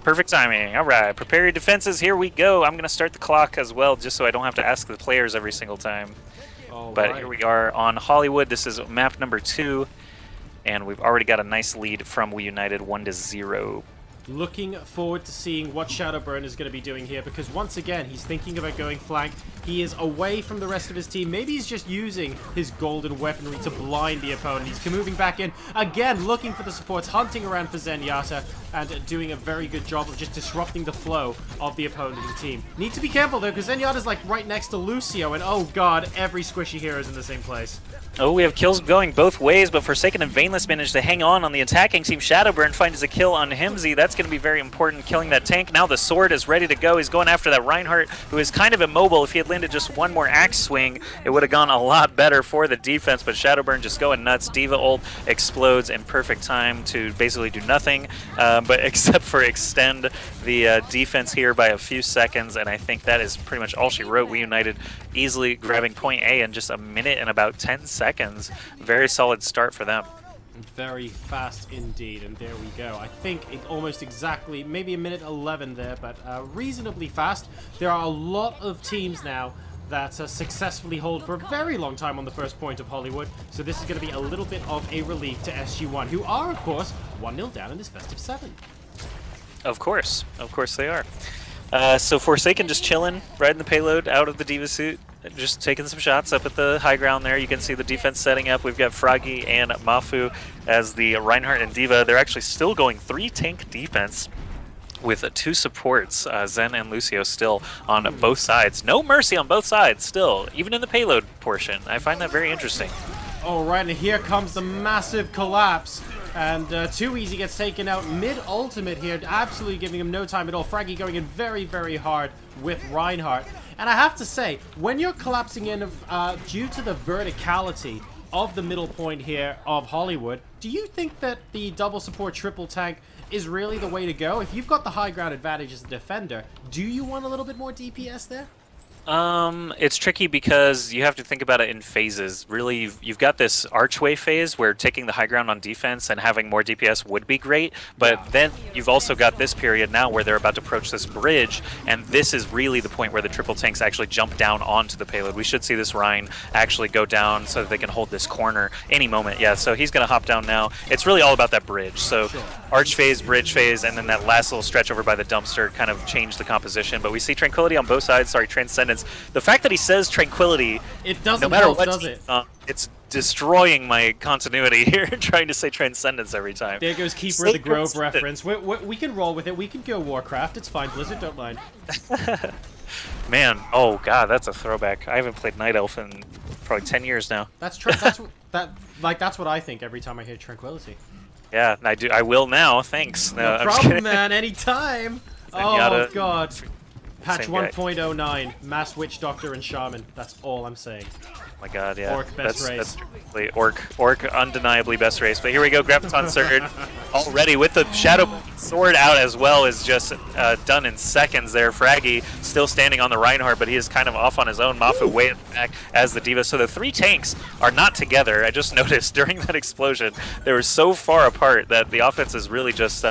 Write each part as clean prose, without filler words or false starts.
Perfect timing. All right, prepare your defenses. Here we go. I'm going to start the clock as well, just so I don't have to ask the players every single time. All But right. here we are on Hollywood. This is map number 2, and we've already got a nice lead from Weunited, 1-0. Looking forward to seeing what Shadowburn is going to be doing here, because once again, he's thinking about going flank. He is away from the rest of his team. Maybe he's just using his golden weaponry to blind the opponent. He's moving back in, again, looking for the supports, hunting around for Zenyatta, and doing a very good job of just disrupting the flow of the opponent team. Need to be careful, though, because Zenyatta's like right next to Lucio, and oh god, every squishy hero is in the same place. Oh, we have kills going both ways, but Forsaken and Veineless managed to hang on the attacking team. Shadowburn finds a kill on Hymzi. That's going to be very important, killing that tank. Now the sword is ready to go. He's going after that Reinhardt, who is kind of immobile. If he had landed just one more axe swing, it would have gone a lot better for the defense, but Shadowburn just going nuts. Diva ult explodes in perfect time to basically do nothing, but except for extend the defense here by a few seconds, and I think that is pretty much all she wrote. Weunited easily grabbing point A in just a minute and about 10 seconds. Very solid start for them. Very fast indeed, and there we go. I think it almost exactly, maybe a minute 11 there, but reasonably fast. There are a lot of teams now that successfully hold for a very long time on the first point of Hollywood, so this is going to be a little bit of a relief to SG-1, who are, of course, 1-0 down in this best of 7. Of course they are. So Forsaken just chilling, riding the payload out of the Diva suit, just taking some shots up at the high ground there. You can see the defense setting up. We've got Fragi and Mafu as the Reinhardt and Diva. They're actually still going 3-tank defense with 2 supports, Zen and Lucio still on both sides. No mercy on both sides still, even in the payload portion. I find that very interesting. All right, and here comes the massive collapse. And TwoEasy gets taken out mid-ultimate here, absolutely giving him no time at all. Fragi going in very, very hard with Reinhardt. And I have to say, when you're collapsing in due to the verticality of the middle point here of Hollywood, do you think that the double support triple tank is really the way to go? If you've got the high ground advantage as a defender, do you want a little bit more DPS there? It's tricky because you have to think about it in phases. Really, you've got this archway phase where taking the high ground on defense and having more DPS would be great, but then you've also got this period now where they're about to approach this bridge, and this is really the point where the triple tanks actually jump down onto the payload. We should see this Rein actually go down so that they can hold this corner any moment. Yeah, so he's going to hop down now. It's really all about that bridge. So arch phase, bridge phase, and then that last little stretch over by the dumpster kind of changed the composition. But we see Tranquility on both sides. Sorry, Transcendence. The fact that he says Tranquility, it doesn't no matter help, what, does it? It's destroying my continuity here, trying to say Transcendence every time. There goes Keeper of the Grove reference. We can roll with it. We can go Warcraft. It's fine, Blizzard, don't mind. Man, oh god, that's a throwback. I haven't played Night Elf in probably 10 years now. That's what I think every time I hear Tranquility. Yeah, I do. I will now. Thanks. No problem, man. Anytime. Oh god. Patch 1.09, Mass Witch Doctor and Shaman. That's all I'm saying. Oh my god, yeah. Orc best race. That's Orc undeniably best race. But here we go, Graviton Surge already with the Shadow Sword out as well is just done in seconds there. Fragi still standing on the Reinhardt, but he is kind of off on his own. Mafu way in the back as the Diva. So the 3 tanks are not together. I just noticed during that explosion, they were so far apart that the offense is really just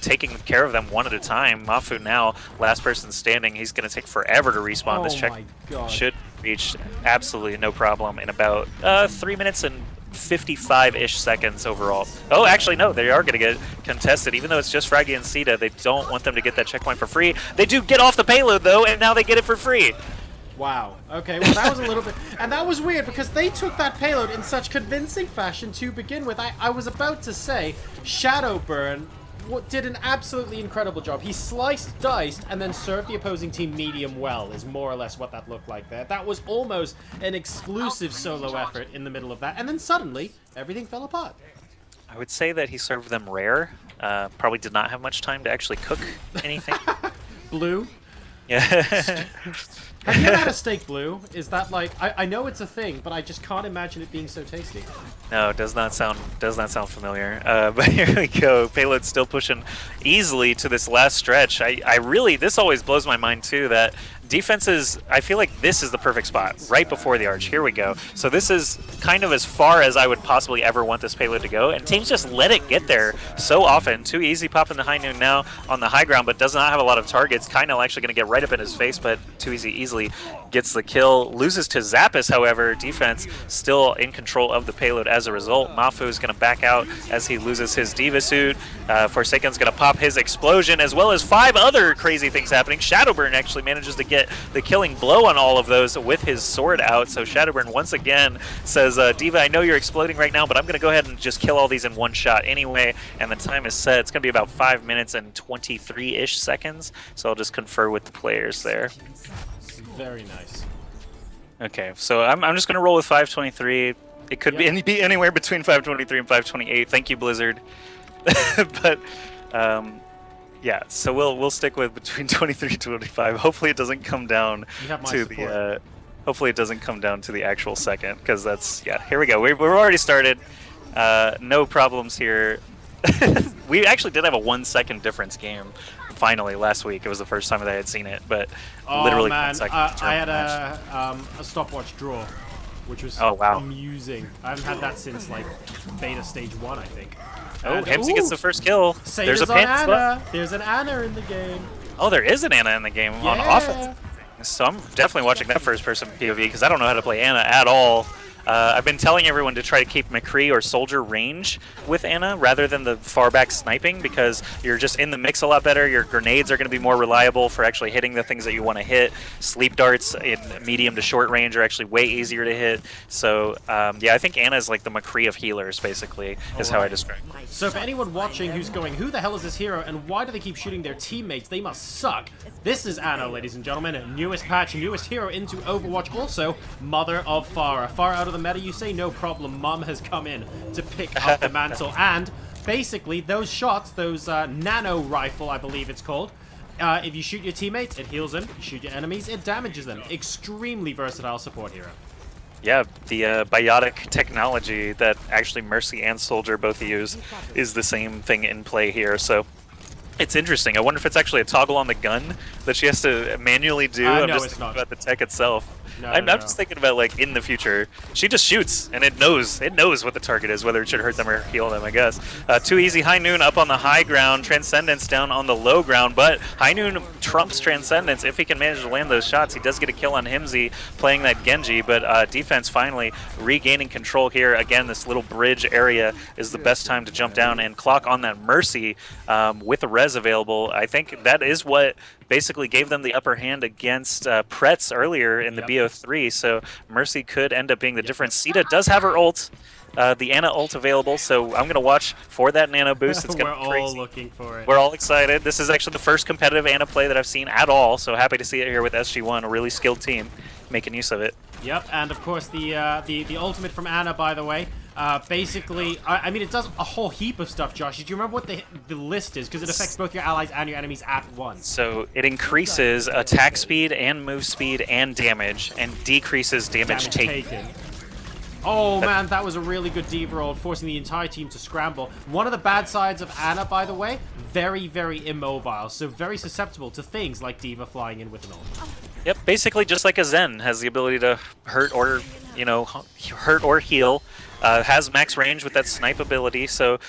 taking care of them one at a time. Mafu now, last person standing. He's going to take forever to respawn. This check should reach absolutely no problem in about 3 minutes and 55-ish seconds overall. Oh, actually, no, they are going to get contested. Even though it's just Fragi and Seita, they don't want them to get that checkpoint for free. They do get off the payload, though, and now they get it for free. Wow. Okay, well, that was a little bit... And that was weird, because they took that payload in such convincing fashion to begin with. I was about to say, Shadowburn did an absolutely incredible job. He sliced, diced, and then served the opposing team medium well, is more or less what that looked like there. That was almost an exclusive solo effort in the middle of that, and then suddenly, everything fell apart. I would say that he served them rare. Probably did not have much time to actually cook anything. Blue? Yeah. Have you ever had a steak blue? Is that like... I know it's a thing, but I just can't imagine it being so tasty. No, it does not sound familiar. But here we go. Payload's still pushing easily to this last stretch. I really... This always blows my mind, too, that defenses, I feel like this is the perfect spot, right before the arch. Here we go. So this is kind of as far as I would possibly ever want this payload to go, and teams just let it get there so often. TwoEasy popping the high noon now on the high ground, but does not have a lot of targets. Kyynel actually going to get right up in his face, but TwoEasy easily gets the kill. Loses to Zappis, however. Defense still in control of the payload as a result. Mafu is going to back out as he loses his Diva suit. Forsaken's going to pop his explosion, as well as 5 other crazy things happening. Shadowburn actually manages to get the killing blow on all of those with his sword out. So Shadowburn once again says, Diva, I know you're exploding right now, but I'm going to go ahead and just kill all these in one shot anyway. And the time is set. It's going to be about 5 minutes and 23-ish seconds. So I'll just confer with the players there. Very nice. Okay, so I'm just going to roll with 5:23. It could be anywhere between 5:23 and 5:28. Thank you, Blizzard. But yeah, so we'll stick with between 23 and 25. Hopefully it doesn't come down to the hopefully it doesn't come down to the actual second, because that's here we go. We're already started. No problems here. We actually did have a 1 second difference game. Finally, last week it was the first time that I had seen it, but literally 1 second. I had a stopwatch draw, which was amusing. I haven't had that since like beta stage 1, I think. Oh, Hymzi gets the first kill. There's a Ana. There's an Ana in the game. Oh, there is an Ana in the game on offense. So I'm definitely watching that first-person POV because I don't know how to play Ana at all. I've been telling everyone to try to keep McCree or Soldier range with Ana rather than the far back sniping, because you're just in the mix a lot better. Your grenades are going to be more reliable for actually hitting the things that you want to hit. Sleep darts in medium to short range are actually way easier to hit. So yeah, I think Ana is like the McCree of healers, basically, is how I describe it. So for anyone watching who's going, who the hell is this hero and why do they keep shooting their teammates? They must suck. This is Ana, ladies and gentlemen. Newest patch, newest hero into Overwatch. Also, mother of Pharah. Pharah out of the meta, you say? No problem. Mom has come in to pick up the mantle. And basically, those shots, those nano rifle, I believe it's called, if you shoot your teammates, it heals them. You shoot your enemies, it damages them. Extremely versatile support hero. Yeah, the biotic technology that actually Mercy and Soldier both use is the same thing in play here. So it's interesting. I wonder if it's actually a toggle on the gun that she has to manually do. I'm no, just it's thinking not about the tech itself. I'm just thinking about, like, in the future, she just shoots and it knows what the target is, whether it should hurt them or heal them, I guess. TwoEasy High Noon up on the high ground, Transcendence down on the low ground, but High Noon trumps Transcendence. If he can manage to land those shots, he does get a kill on Hymzi playing that Genji, but defense finally regaining control here. Again, this little bridge area is the best time to jump down and clock on that Mercy with a res available. I think that is what basically gave them the upper hand against Pretz earlier in the BO3, so Mercy could end up being the difference. Seita does have her ult, the Ana ult available, so I'm going to watch for that nano boost. It's going to be crazy. We're all looking for it. We're all excited. This is actually the first competitive Ana play that I've seen at all, so happy to see it here with SG-1, a really skilled team making use of it. Yep, and of course the ultimate from Ana, by the way. Basically, I mean, it does a whole heap of stuff, Josh. Do you remember what the list is? Because it affects both your allies and your enemies at once. So it increases attack speed and move speed and damage, and decreases damage taken. Oh man, that was a really good Diva roll, forcing the entire team to scramble. One of the bad sides of Ana, by the way, very, very immobile, so very susceptible to things like Diva flying in with an ult. Yep, basically just like a Zen, has the ability to hurt or, hurt or heal. Has max range with that snipe ability, so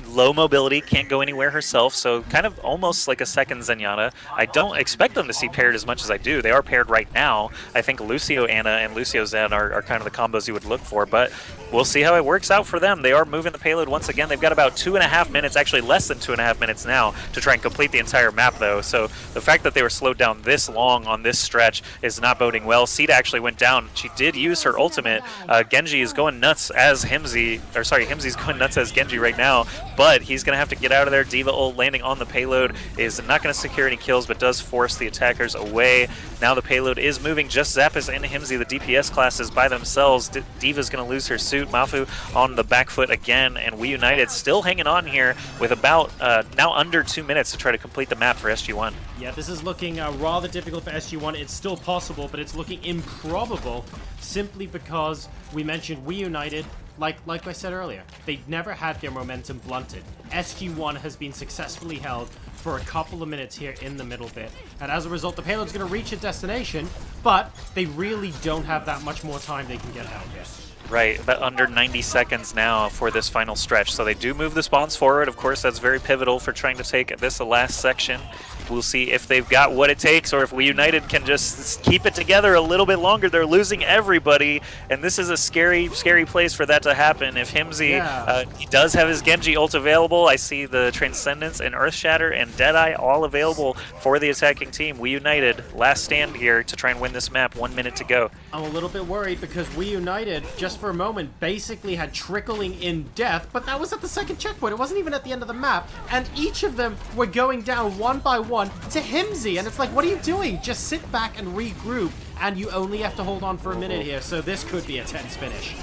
low mobility, can't go anywhere herself, so kind of almost like a second Zenyatta. I don't expect them to see paired as much as I do. They are paired right now. I think Lucio Ana and Lucio Zen are kind of the combos you would look for, but we'll see how it works out for them. They are moving the payload once again. They've got about 2.5 minutes, actually less than 2.5 minutes now, to try and complete the entire map, though. So the fact that they were slowed down this long on this stretch is not boding well. Seita actually went down. She did use her ultimate. Genji is going nuts as Hymzi, or sorry, Hymzi's going nuts as Genji right now, but he's going to have to get out of there. Diva ult landing on the payload is not going to secure any kills, but does force the attackers away. Now the payload is moving. Just Zappis and Hymzi, the DPS classes by themselves. Diva's going to lose her suit. Mafu on the back foot again, and Weunited still hanging on here with about now under 2 minutes to try to complete the map for SG-1. Yeah, this is looking rather difficult for SG-1. It's still possible, but it's looking improbable simply because we mentioned Weunited. Like I said earlier, they've never had their momentum blunted. SG-1 has been successfully held for a couple of minutes here in the middle bit. And as a result, the payload's going to reach its destination, but they really don't have that much more time they can get out here. Right, about under 90 seconds now for this final stretch. So they do move the spawns forward. Of course, that's very pivotal for trying to take this last section. We'll see if they've got what it takes or if Weunited can just keep it together a little bit longer. They're losing everybody, and this is a scary, scary place for that to happen. If Hymzi, he does have his Genji ult available. I see the Transcendence and Earthshatter and Deadeye all available for the attacking team. Weunited, last stand here to try and win this map. 1 minute to go. I'm a little bit worried because Weunited, just for a moment, basically had trickling in death, but that was at the second checkpoint. It wasn't even at the end of the map, and each of them were going down one by one to Hymzi, and it's like, what are you doing? Just sit back and regroup, and you only have to hold on for a minute here, so this could be a tense finish.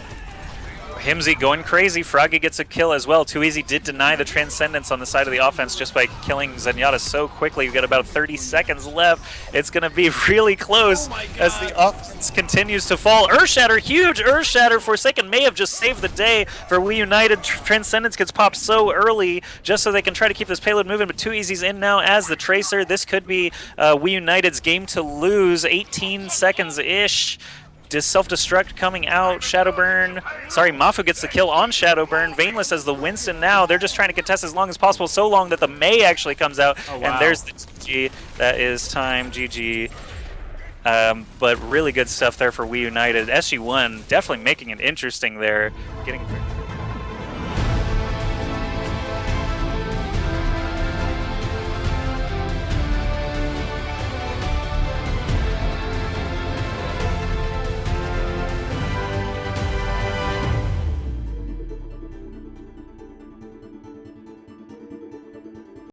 Hymzi going crazy. Fragi gets a kill as well. TwoEasy did deny the Transcendence on the side of the offense just by killing Zenyatta so quickly. We've got about 30 seconds left. It's going to be really close as the offense continues to fall. Earthshatter, huge Earthshatter. Forsaken may have just saved the day for Weunited. Transcendence gets popped so early just so they can try to keep this payload moving, but TwoEasy's in now as the Tracer. This could be Weunited's game to lose. 18 seconds-ish. Self-destruct coming out. Shadowburn. Sorry, Mafu gets the kill on Shadowburn. Veineless as the Winston now. They're just trying to contest as long as possible, so long that the Mei actually comes out. Oh, wow. And there's the GG. That is time. GG. But really good stuff there for Weunited. SG-1 definitely making it interesting there. Getting